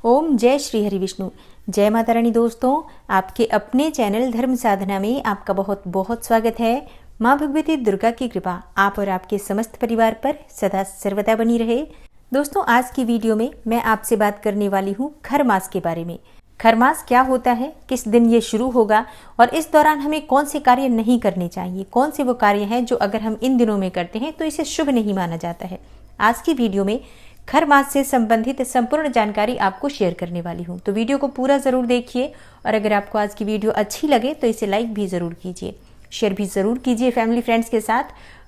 ओम जय श्री हरि विष्णु। जय माता रानी। दोस्तों, आपके अपने चैनल धर्म साधना में आपका बहुत बहुत स्वागत है। माँ भगवती दुर्गा की कृपा आप और आपके समस्त परिवार पर सदा सर्वदा बनी रहे। दोस्तों, आज की वीडियो में मैं आपसे बात करने वाली हूँ खर मास के बारे में। खर मास क्या होता है, किस दिन ये शुरू होगा और इस दौरान हमें कौन से कार्य नहीं करने चाहिए, कौन से वो कार्य हैं जो अगर हम इन दिनों में करते हैं तो इसे शुभ नहीं माना जाता है। आज की वीडियो में खर मास से संबंधित संपूर्ण जानकारी आपको शेयर करने वाली हूँ, तो वीडियो को पूरा जरूर देखिए। और अगर आपको आज की वीडियो अच्छी लगे तो इसे लाइक भी जरूर कीजिए, शेयर भी जरूर कीजिए फैमिली फ्रेंड्स के साथ।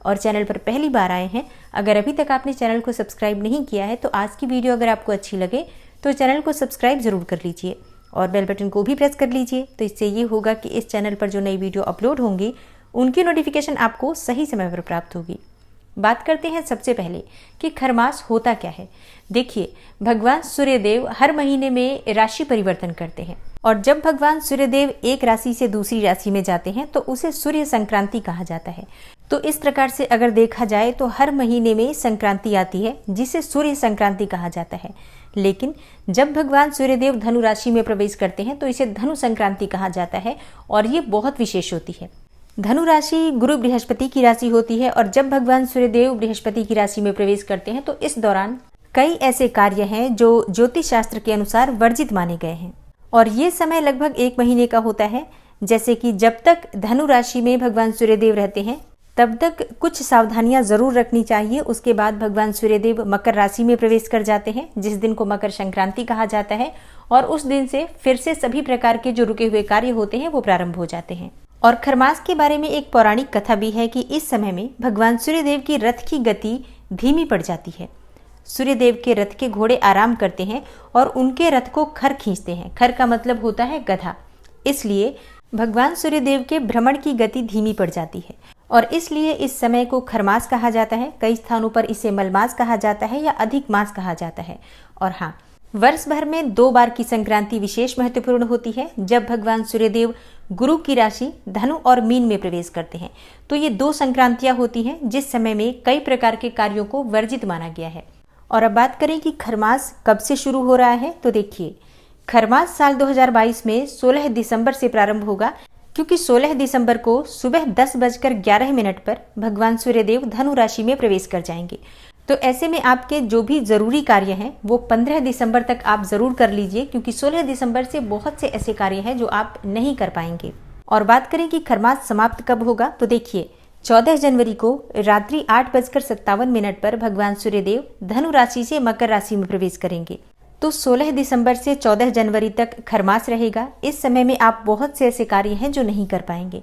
और चैनल पर पहली बार आए हैं, अगर अभी तक आपने चैनल को सब्सक्राइब नहीं किया है तो आज की वीडियो अगर आपको अच्छी लगे तो चैनल को सब्सक्राइब जरूर कर लीजिए और बेल बटन को भी प्रेस कर लीजिए। तो इससे ये होगा कि इस चैनल पर जो नई वीडियो अपलोड होंगी उनकी नोटिफिकेशन आपको सही समय पर प्राप्त होगी। बात करते हैं सबसे पहले कि खरमास होता क्या है। देखिए, भगवान सूर्यदेव हर महीने में राशि परिवर्तन करते हैं और जब भगवान सूर्यदेव एक राशि से दूसरी राशि में जाते हैं तो उसे सूर्य संक्रांति कहा जाता है। तो इस प्रकार से अगर देखा जाए तो हर महीने में संक्रांति आती है जिसे सूर्य संक्रांति कहा जाता है। लेकिन जब भगवान सूर्यदेव धनु राशि में प्रवेश करते हैं तो इसे धनु संक्रांति कहा जाता है और ये बहुत विशेष होती है। धनु राशि गुरु बृहस्पति की राशि होती है और जब भगवान सूर्यदेव बृहस्पति की राशि में प्रवेश करते हैं तो इस दौरान कई ऐसे कार्य हैं जो ज्योतिष शास्त्र के अनुसार वर्जित माने गए हैं और ये समय लगभग 1 महीने का होता है। जैसे कि जब तक धनु राशि में भगवान सूर्यदेव रहते हैं तब तक कुछ सावधानियां जरूर रखनी चाहिए। उसके बाद भगवान सूर्यदेव मकर राशि में प्रवेश कर जाते हैं जिस दिन को मकर संक्रांति कहा जाता है और उस दिन से फिर से सभी प्रकार के जो रुके हुए कार्य होते हैं वो प्रारंभ हो जाते हैं। और खरमास के बारे में एक पौराणिक कथा भी है कि इस समय में भगवान सूर्यदेव की रथ की गति धीमी पड़ जाती है। सूर्यदेव के रथ के घोड़े आराम करते हैं और उनके रथ को खर खींचते हैं। खर का मतलब होता है गधा, इसलिए भगवान सूर्यदेव के भ्रमण की गति धीमी पड़ जाती है और इसलिए इस समय को खरमास कहा जाता है। कई स्थानों पर इसे मलमास कहा जाता है या अधिक मास कहा जाता है। और हाँ, वर्ष भर में 2 बार की संक्रांति विशेष महत्वपूर्ण होती है। जब भगवान सूर्यदेव गुरु की राशि धनु और मीन में प्रवेश करते हैं तो ये 2 संक्रांतियां होती हैं जिस समय में कई प्रकार के कार्यों को वर्जित माना गया है। और अब बात करें कि खरमास कब से शुरू हो रहा है, तो देखिए, खरमास साल 2022 में 16 दिसंबर से प्रारंभ होगा क्योंकि 16 दिसंबर को सुबह 10:11 पर भगवान सूर्यदेव धनु राशि में प्रवेश कर जाएंगे। तो ऐसे में आपके जो भी जरूरी कार्य हैं वो 15 दिसंबर तक आप जरूर कर लीजिए क्योंकि 16 दिसंबर से बहुत से ऐसे कार्य हैं जो आप नहीं कर पाएंगे। और बात करें कि खरमास समाप्त कब होगा, तो देखिए, 14 जनवरी को रात्रि 8:57 पर भगवान सूर्यदेव धनु राशि से मकर राशि में प्रवेश करेंगे। तो 16 दिसंबर से 14 जनवरी तक खरमास रहेगा। इस समय में आप बहुत से ऐसे कार्य हैं जो नहीं कर पाएंगे।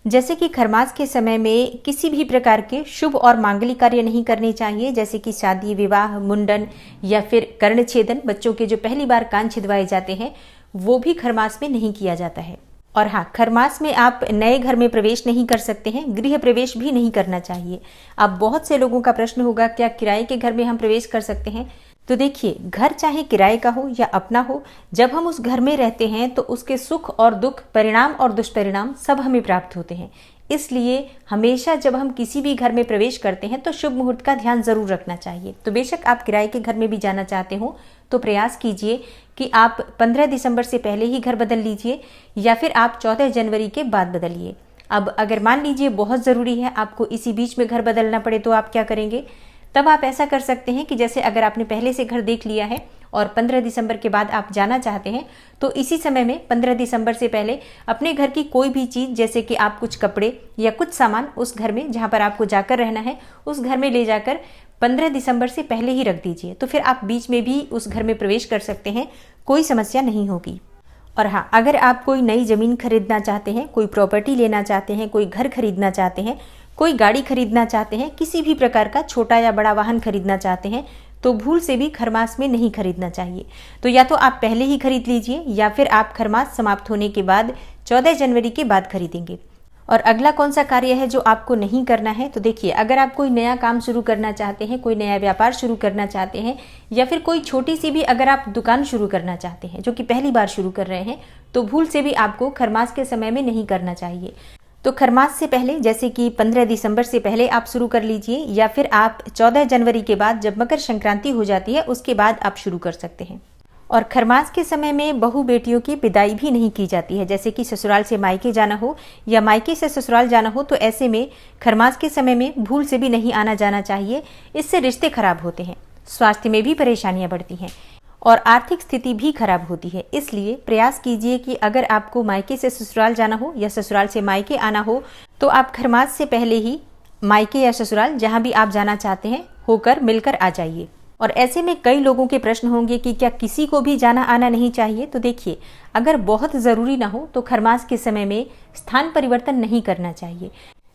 जैसे कि खरमास के समय में किसी भी प्रकार के शुभ और मांगलिक कार्य नहीं करने चाहिए, जैसे कि शादी, विवाह, मुंडन या फिर कर्ण छेदन, बच्चों के जो पहली बार कान छिदवाए जाते हैं वो भी खरमास में नहीं किया जाता है। और हाँ, खरमास में आप नए घर में प्रवेश नहीं कर सकते हैं, गृह प्रवेश भी नहीं करना चाहिए। अब बहुत से लोगों का प्रश्न होगा, क्या किराए के घर में हम प्रवेश कर सकते हैं? तो देखिए, घर चाहे किराए का हो या अपना हो, जब हम उस घर में रहते हैं तो उसके सुख और दुख, परिणाम और दुष्परिणाम सब हमें प्राप्त होते हैं। इसलिए हमेशा जब हम किसी भी घर में प्रवेश करते हैं तो शुभ मुहूर्त का ध्यान जरूर रखना चाहिए। तो बेशक आप किराए के घर में भी जाना चाहते हो तो प्रयास कीजिए कि आप 15 दिसंबर से पहले ही घर बदल लीजिए या फिर आप 14 जनवरी के बाद बदलिए। अब अगर मान लीजिए बहुत ज़रूरी है, आपको इसी बीच में घर बदलना पड़े, तो आप क्या करेंगे? तब आप ऐसा कर सकते हैं कि जैसे अगर आपने पहले से घर देख लिया है और 15 दिसंबर के बाद आप जाना चाहते हैं तो इसी समय में 15 दिसंबर से पहले अपने घर की कोई भी चीज़, जैसे कि आप कुछ कपड़े या कुछ सामान उस घर में जहां पर आपको जाकर रहना है उस घर में ले जाकर 15 दिसंबर से पहले ही रख दीजिए। तो फिर आप बीच में भी उस घर में प्रवेश कर सकते हैं, कोई समस्या नहीं होगी। और हाँ, अगर आप कोई नई ज़मीन खरीदना चाहते हैं, कोई प्रॉपर्टी लेना चाहते हैं, कोई घर खरीदना चाहते हैं, कोई गाड़ी खरीदना चाहते हैं, किसी भी प्रकार का छोटा या बड़ा वाहन खरीदना चाहते हैं तो भूल से भी खरमास में नहीं खरीदना चाहिए। तो या तो आप पहले ही खरीद लीजिए या फिर आप खरमास समाप्त होने के बाद 14 जनवरी के बाद खरीदेंगे। और अगला कौन सा कार्य है जो आपको नहीं करना है, तो देखिए, अगर आप कोई नया काम शुरू करना चाहते हैं, कोई नया व्यापार शुरू करना चाहते हैं या फिर कोई छोटी सी भी अगर आप दुकान शुरू करना चाहते हैं जो कि पहली बार शुरू कर रहे हैं, तो भूल से भी आपको खरमास के समय में नहीं करना चाहिए। तो खरमास से पहले, जैसे कि 15 दिसंबर से पहले आप शुरू कर लीजिए या फिर आप 14 जनवरी के बाद जब मकर संक्रांति हो जाती है उसके बाद आप शुरू कर सकते हैं। और खरमास के समय में बहू बेटियों की विदाई भी नहीं की जाती है, जैसे कि ससुराल से मायके जाना हो या मायके से ससुराल जाना हो, तो ऐसे में खरमास के समय में भूल से भी नहीं आना जाना चाहिए। इससे रिश्ते खराब होते हैं, स्वास्थ्य में भी परेशानियां बढ़ती हैं और आर्थिक स्थिति भी खराब होती है। इसलिए प्रयास कीजिए कि अगर आपको मायके से ससुराल जाना हो या ससुराल से मायके आना हो तो आप खरमास से पहले ही मायके या ससुराल जहां भी आप जाना चाहते हैं होकर मिलकर आ जाइए। और ऐसे में कई लोगों के प्रश्न होंगे कि क्या किसी को भी जाना आना नहीं चाहिए? तो देखिए, अगर बहुत ज़रूरी ना हो तो खरमास के समय में स्थान परिवर्तन नहीं करना चाहिए।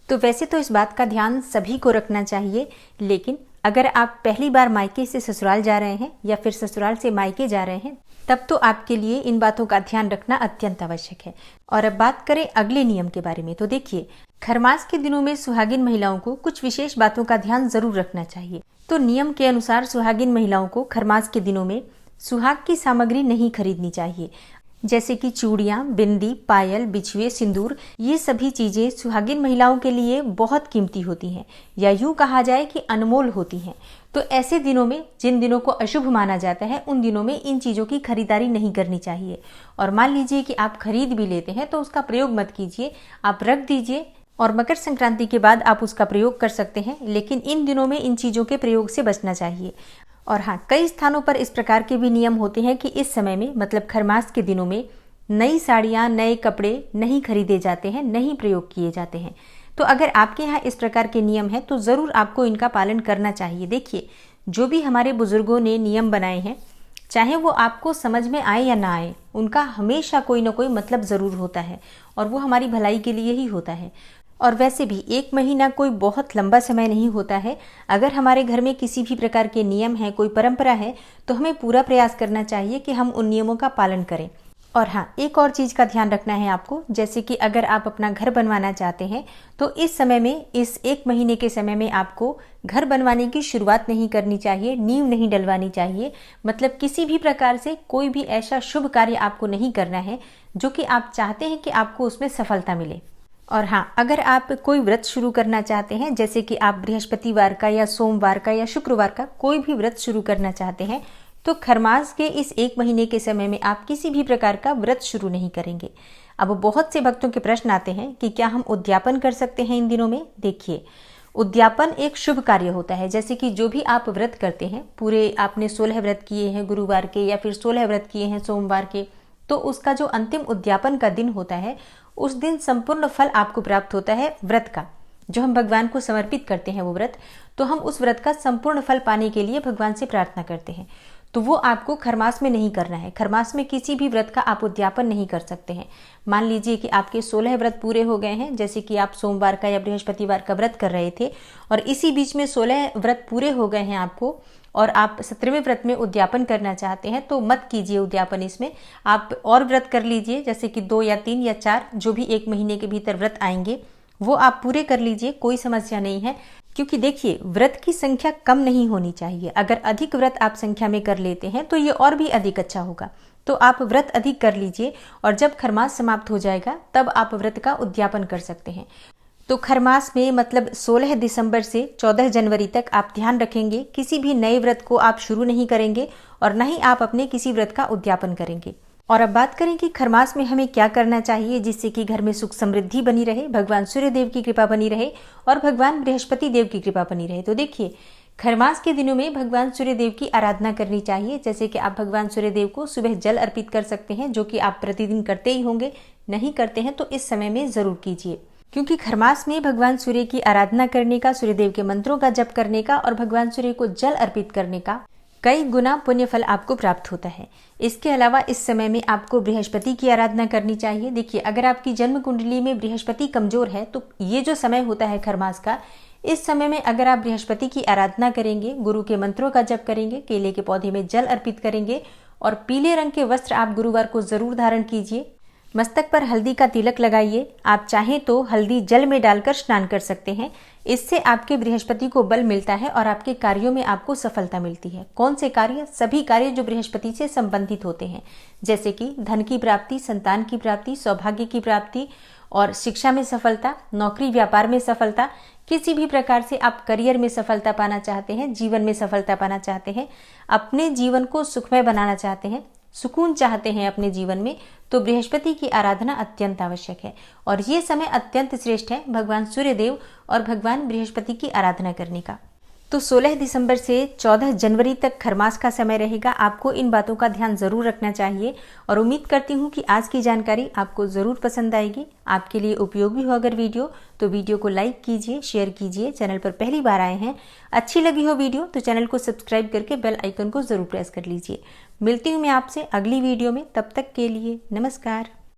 तो वैसे तो इस बात का ध्यान सभी को रखना चाहिए, लेकिन अगर आप पहली बार मायके से ससुराल जा रहे हैं या फिर ससुराल से मायके जा रहे हैं, तब तो आपके लिए इन बातों का ध्यान रखना अत्यंत आवश्यक है। और अब बात करें अगले नियम के बारे में, तो देखिए, खरमास के दिनों में सुहागिन महिलाओं को कुछ विशेष बातों का ध्यान जरूर रखना चाहिए। तो नियम के अनुसार सुहागिन महिलाओं को खरमास के दिनों में सुहाग की सामग्री नहीं खरीदनी चाहिए, जैसे कि चूड़ियां, बिंदी, पायल, बिछुए, सिंदूर। ये सभी चीजें सुहागिन महिलाओं के लिए बहुत कीमती होती हैं, या यूं कहा जाए कि अनमोल होती हैं। तो ऐसे दिनों में, जिन दिनों को अशुभ माना जाता है, उन दिनों में इन चीजों की खरीदारी नहीं करनी चाहिए। और मान लीजिए कि आप खरीद भी लेते हैं तो उसका प्रयोग मत कीजिए, आप रख दीजिए और मकर संक्रांति के बाद आप उसका प्रयोग कर सकते हैं, लेकिन इन दिनों में इन चीजों के प्रयोग से बचना चाहिए। और हाँ, कई स्थानों पर इस प्रकार के भी नियम होते हैं कि इस समय में, मतलब खरमास के दिनों में, नई साड़ियाँ, नए कपड़े नहीं खरीदे जाते हैं, नहीं प्रयोग किए जाते हैं। तो अगर आपके यहाँ इस प्रकार के नियम हैं तो ज़रूर आपको इनका पालन करना चाहिए। देखिए, जो भी हमारे बुजुर्गों ने नियम बनाए हैं, चाहे वो आपको समझ में आए या ना आए, उनका हमेशा कोई ना कोई मतलब ज़रूर होता है और वो हमारी भलाई के लिए ही होता है। और वैसे भी 1 महीना कोई बहुत लंबा समय नहीं होता है। अगर हमारे घर में किसी भी प्रकार के नियम हैं, कोई परंपरा है, तो हमें पूरा प्रयास करना चाहिए कि हम उन नियमों का पालन करें। और हाँ, एक और चीज़ का ध्यान रखना है आपको, जैसे कि अगर आप अपना घर बनवाना चाहते हैं तो इस समय में, इस 1 महीने के समय में आपको घर बनवाने की शुरुआत नहीं करनी चाहिए, नींव नहीं डलवानी चाहिए। मतलब किसी भी प्रकार से कोई भी ऐसा शुभ कार्य आपको नहीं करना है जो कि आप चाहते हैं कि आपको उसमें सफलता मिले। और हाँ, अगर आप कोई व्रत शुरू करना चाहते हैं, जैसे कि आप बृहस्पतिवार का या सोमवार का या शुक्रवार का कोई भी व्रत शुरू करना चाहते हैं, तो खरमास के इस 1 महीने के समय में आप किसी भी प्रकार का व्रत शुरू नहीं करेंगे। अब बहुत से भक्तों के प्रश्न आते हैं कि क्या हम उद्यापन कर सकते हैं इन दिनों में? देखिए, उद्यापन एक शुभ कार्य होता है। जैसे कि जो भी आप व्रत करते हैं, पूरे आपने 16 व्रत किए हैं गुरुवार के या फिर 16 व्रत किए हैं सोमवार के, तो उसका जो अंतिम उद्यापन का दिन होता है, उस दिन संपूर्ण फल आपको प्राप्त होता है व्रत का। जो हम भगवान को समर्पित करते हैं वो व्रत, तो हम उस व्रत का संपूर्ण फल पाने के लिए भगवान से प्रार्थना करते हैं। तो वो आपको खरमास में नहीं करना है। खरमास में किसी भी व्रत का आप उद्यापन नहीं कर सकते हैं। मान लीजिए कि आपके 16 व्रत पूरे हो गए हैं, जैसे कि आप सोमवार का या बृहस्पतिवार का व्रत कर रहे थे और इसी बीच में 16 व्रत पूरे हो गए हैं आपको, और आप 17वें व्रत में उद्यापन करना चाहते हैं, तो मत कीजिए उद्यापन। इसमें आप और व्रत कर लीजिए, जैसे कि 2 या 3 या 4 जो भी 1 महीने के भीतर व्रत आएंगे वो आप पूरे कर लीजिए, कोई समस्या नहीं है। क्योंकि देखिए, व्रत की संख्या कम नहीं होनी चाहिए। अगर अधिक व्रत आप संख्या में कर लेते हैं तो ये और भी अधिक अच्छा होगा। तो आप व्रत अधिक कर लीजिए और जब खरमास समाप्त हो जाएगा तब आप व्रत का उद्यापन कर सकते हैं। तो खरमास में, मतलब 16 दिसंबर से 14 जनवरी तक आप ध्यान रखेंगे, किसी भी नए व्रत को आप शुरू नहीं करेंगे और न ही आप अपने किसी व्रत का उद्यापन करेंगे। और अब बात करें कि खरमास में हमें क्या करना चाहिए जिससे कि घर में सुख समृद्धि बनी रहे, भगवान सूर्य देव की कृपा बनी रहे और भगवान बृहस्पति देव की कृपा बनी रहे। तो देखिए, खरमास के दिनों में भगवान सूर्य देव की आराधना करनी चाहिए। जैसे कि आप भगवान सूर्य देव को सुबह जल अर्पित कर सकते हैं, जो कि आप प्रतिदिन करते ही होंगे। नहीं करते हैं तो इस समय में जरूर कीजिए, क्योंकि खरमास में भगवान सूर्य की आराधना करने का, सूर्यदेव के मंत्रों का जप करने का और भगवान सूर्य को जल अर्पित करने का कई गुना पुण्य फल आपको प्राप्त होता है। इसके अलावा इस समय में आपको बृहस्पति की आराधना करनी चाहिए। देखिए, अगर आपकी जन्म कुंडली में बृहस्पति कमजोर है तो ये जो समय होता है खरमास का, इस समय में अगर आप बृहस्पति की आराधना करेंगे, गुरु के मंत्रों का जप करेंगे, केले के पौधे में जल अर्पित करेंगे और पीले रंग के वस्त्र आप गुरुवार को जरूर धारण कीजिए। मस्तक पर हल्दी का तिलक लगाइए। आप चाहें तो हल्दी जल में डालकर स्नान कर सकते हैं। इससे आपके बृहस्पति को बल मिलता है और आपके कार्यों में आपको सफलता मिलती है। कौन से कार्य? सभी कार्य जो बृहस्पति से संबंधित होते हैं, जैसे कि धन की प्राप्ति, संतान की प्राप्ति, सौभाग्य की प्राप्ति और शिक्षा में सफलता, नौकरी व्यापार में सफलता। किसी भी प्रकार से आप करियर में सफलता पाना चाहते हैं, जीवन में सफलता पाना चाहते हैं, अपने जीवन को सुखमय बनाना चाहते हैं, सुकून चाहते हैं अपने जीवन में तो बृहस्पति की आराधना अत्यंत आवश्यक है और ये समय अत्यंत श्रेष्ठ है भगवान सूर्यदेव और भगवान बृहस्पति की आराधना करने का। तो 16 दिसंबर से 14 जनवरी तक खरमास का समय रहेगा। आपको इन बातों का ध्यान जरूर रखना चाहिए और उम्मीद करती हूँ कि आज की जानकारी आपको जरूर पसंद आएगी, आपके लिए उपयोगी हो अगर वीडियो तो वीडियो को लाइक कीजिए, शेयर कीजिए। चैनल पर पहली बार आए हैं, अच्छी लगी हो वीडियो तो चैनल को सब्सक्राइब करके बेल आइकन को जरूर प्रेस कर लीजिए। मिलती हूँ मैं आपसे अगली वीडियो में, तब तक के लिए नमस्कार।